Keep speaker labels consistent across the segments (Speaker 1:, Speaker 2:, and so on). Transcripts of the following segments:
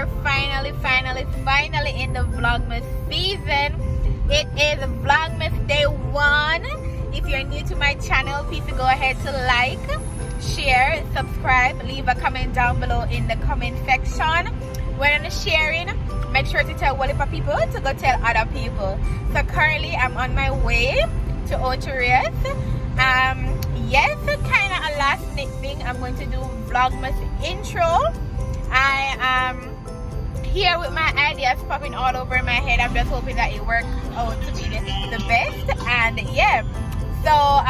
Speaker 1: are finally in the Vlogmas season. It is Vlogmas day 1. If you're new to my channel, please go ahead to like, share, subscribe, leave a comment down below in the comment section. When sharing, make sure to tell one of people to go tell other people. So currently I'm on my way to Honduras. Yes, kind of a last minute thing. I'm going to do Vlogmas intro. I am here with my ideas popping all over my head. I'm just hoping that it works out to be the best. And yeah, so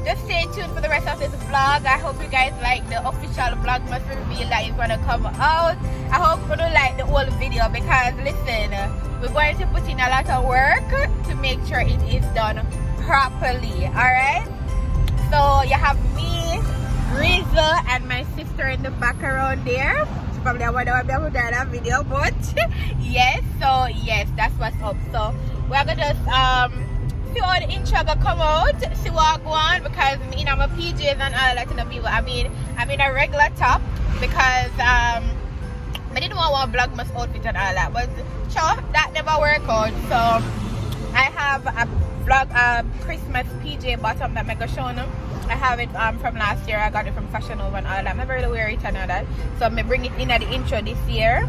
Speaker 1: just stay tuned for the rest of this vlog. I hope you guys like the official Vlogmas reveal that is gonna come out. I hope you like the whole video, because listen, we're going to put in a lot of work to make sure it is done properly. All right, so you have me, Grizzle, and my sister in the background there. She probably wonder why I'm doing that video, but yes, so yes, that's what's up. So we're gonna just see how the intro gonna come out, see what I go on, because you know my PJs and all that, you know, people. I'm in a regular top because I didn't want Vlogmas outfit and all that, but sure, that never worked out. So I have a Christmas PJ bottom that I'm gonna show them. I have it from last year. I got it from Fashion Over and all that. I never really wear it and all that, so I'm gonna bring it in at the intro this year.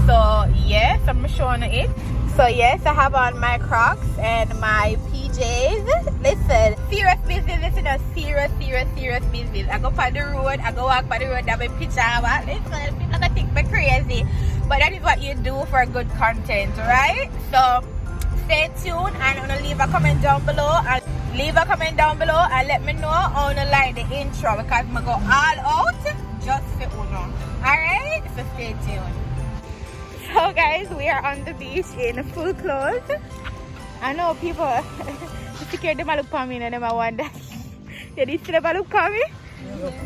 Speaker 1: So yes, I'm showing it. So yes, I have on my Crocs and my PJs. Listen, serious business. Listen, a serious business. I go on the road. I go walk by the road. Have a picture. Listen, people gonna think me crazy, but that is what you do for good content, right? So stay tuned, and I'm gonna leave a comment down below and let me know how you like the intro, because I'm gonna go all out just for Uno. Alright, so stay tuned. So guys, we are on the beach in full clothes. I know people the security them look at me and them I wonder. You see them look at me?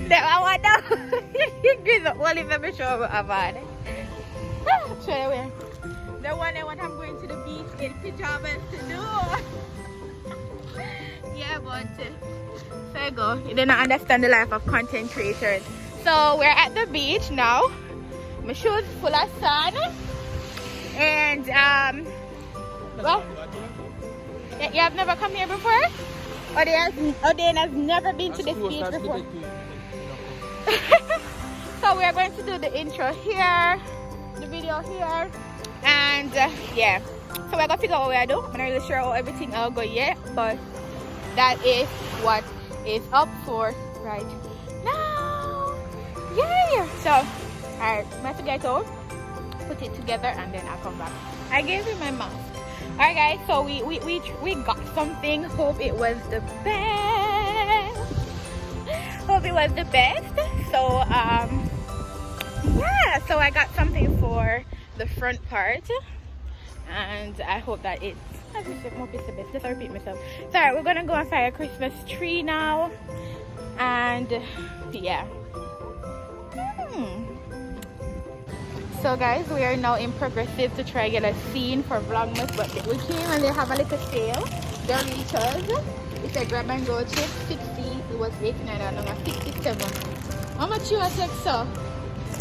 Speaker 1: Them I wonder. This is only let me show you about it. Show you where. The one I want, I'm going to the beach in pajamas to do. Yeah, but so you go. You don't understand the life of content creators. So we're at the beach now. My shoes full of sun. And well, you have never come here before? Or they has never been to this beach before? So we're going to do the intro here, the video here. And yeah, so we're gonna figure out what we're doing. I'm not really sure how everything will go yet, but that is what is up for right now. Yeah. So alright, I'm gonna get out, put it together, and then I'll come back. I gave you my mask. Alright guys, so we got something. Hope it was the best. So yeah, so I got something for the front part, and I hope that it's let's repeat myself. So alright, we're gonna go and find a Christmas tree now, and yeah. So guys, we are now in Progressive to try get a scene for Vlogmas, but we came and they have a little sale. Doritos, it's a grab and go chip, 60. It was 89 and now 67. How much you take, so?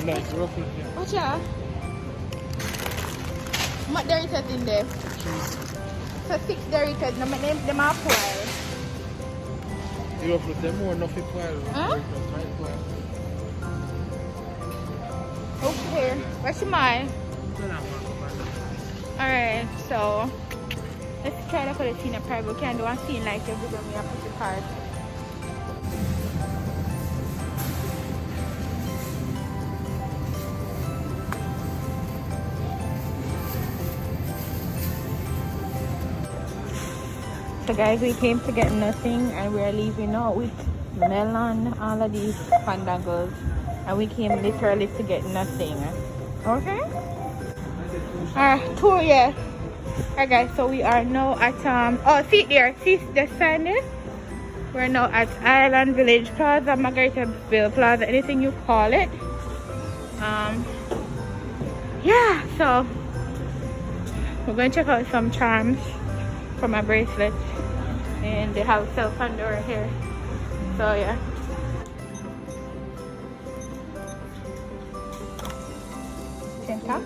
Speaker 2: Nice, roughly.
Speaker 1: What's that? What Doritos in there? So 6 Doritos. Now my name them are poor.
Speaker 2: You offer them more nothing poor.
Speaker 1: Huh? Okay, where's mine? Alright, so let's try to put a scene up here. We can't do a scene like every time we have to put the card. So guys, we came to get nothing and we're leaving out with melon, all of these pandagos, and we came literally to get nothing. Okay? Tour, yeah. Alright guys, so we are now at oh, see there, see the sign there? We're now at Island Village Plaza, Margaritaville Plaza, anything you call it. Yeah, so we're going to check out some charms for my bracelet, and they have sell Pandora here. So yeah. Jamaica.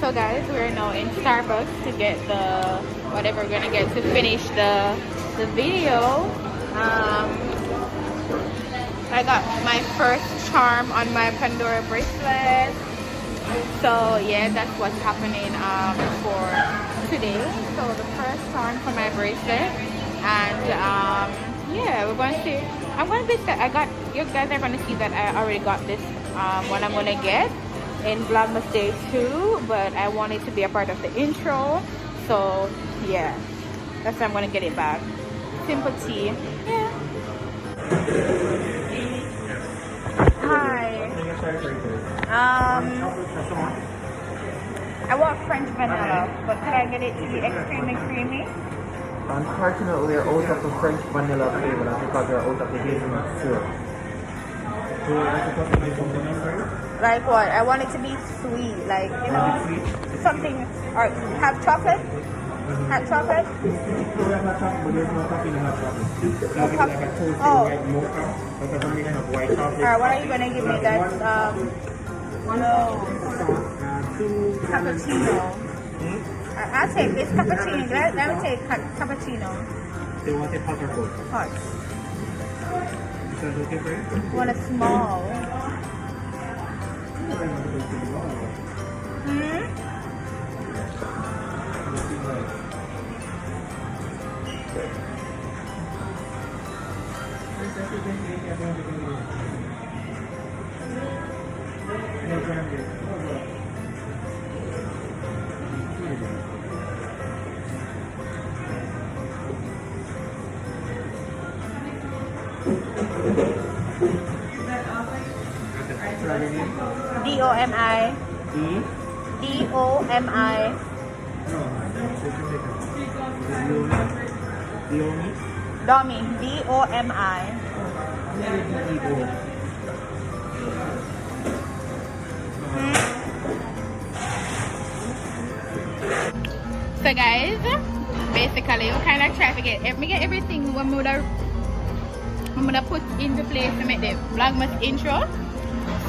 Speaker 1: So guys, we're now in Starbucks to get the whatever we're gonna get to finish the video. I got my first charm on my Pandora bracelet. So yeah, that's what's happening for today. So the first charm for my bracelet, and yeah, we're going to see. I'm going to be. You guys are going to see that I already got this what I'm going to get in Vlogmas Day 2, but I want it to be a part of the intro. So yeah, that's why I'm going to get it back. Simple tea. Yeah. Hi. I want French vanilla, but could I get it to be extremely creamy?
Speaker 3: Unfortunately, they're out of the French vanilla flavor. That's because they're out of the hazelnut syrup.
Speaker 1: Like what? I want it to be sweet, like, you know, something, or have chocolate? Hot chocolate? Oh. Alright, what are you going to give me? That's, no. Cappuccino. I'll take this cappuccino. Let me take cappuccino.
Speaker 3: They want it hot or cold?
Speaker 1: Hot.
Speaker 3: Is that okay for you?
Speaker 1: I want a small. D-O-M-I. D-O-M-I. Domi. D-O-M-I. So guys, basically we kind of try to get everything I'm gonna put into place to make the Vlogmas intro.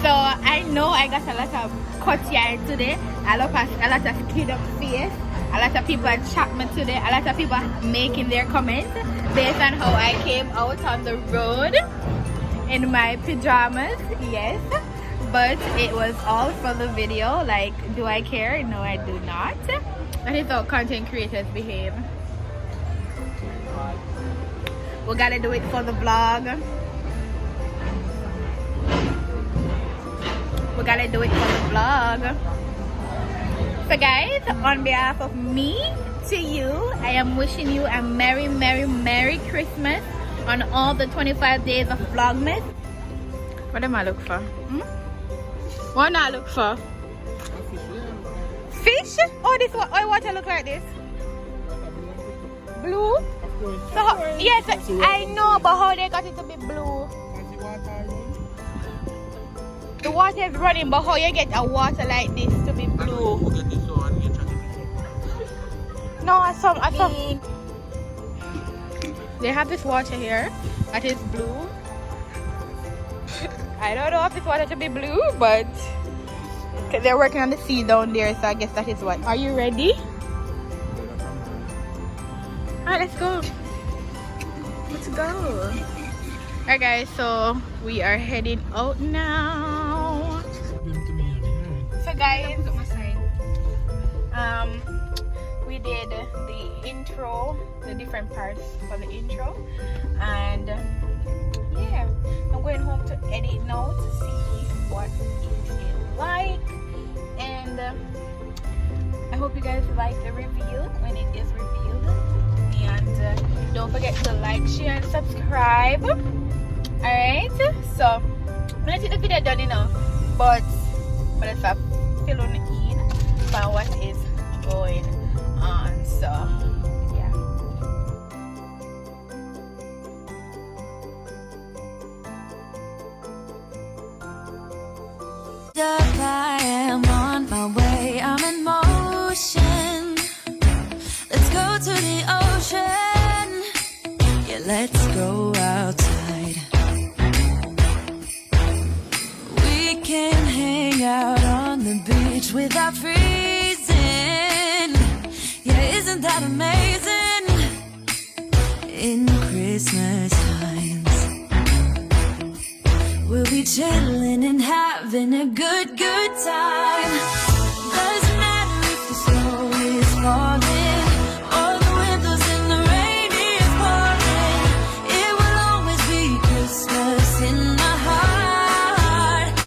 Speaker 1: So I know I got a lot of cut here today, a lot of kid up face, a lot of people chat me today, a lot of people making their comments based on how I came out on the road in my pajamas. Yes, but it was all for the video. Like, do I care? No, I do not. That is how content creators behave. We gotta do it for the vlog. We gotta do it for the vlog. So guys, on behalf of me to you, I am wishing you a merry, merry, merry Christmas on all the 25 days of Vlogmas. What am I look for? What I look for? Fish? Oh, this water look like this. Blue? So yes, I know, but how they got it to be blue? The water is running, but how you get a water like this to be blue? No, I saw. They have this water here that is blue. I don't know if this water to be blue, but they're working on the sea down there, so I guess that is what. Are you ready? Alright, let's go. Let's go. Alright guys, so we are heading out now. So guys, we did the intro, the different parts for the intro, and yeah, I'm going home to edit now to see what it is like, and I hope you guys like the review when it is reviewed, and don't forget to like, share, and subscribe. Alright, so I'm gonna take the video done, you know, but let's fill on in about what is going on. So yeah.
Speaker 4: I am on my way, I'm in motion. Let's go to the ocean. Yeah, let's go outside. We can hang out on the beach. reach without freezing. Yeah, isn't that amazing? In Christmas times, we'll be chilling and having a good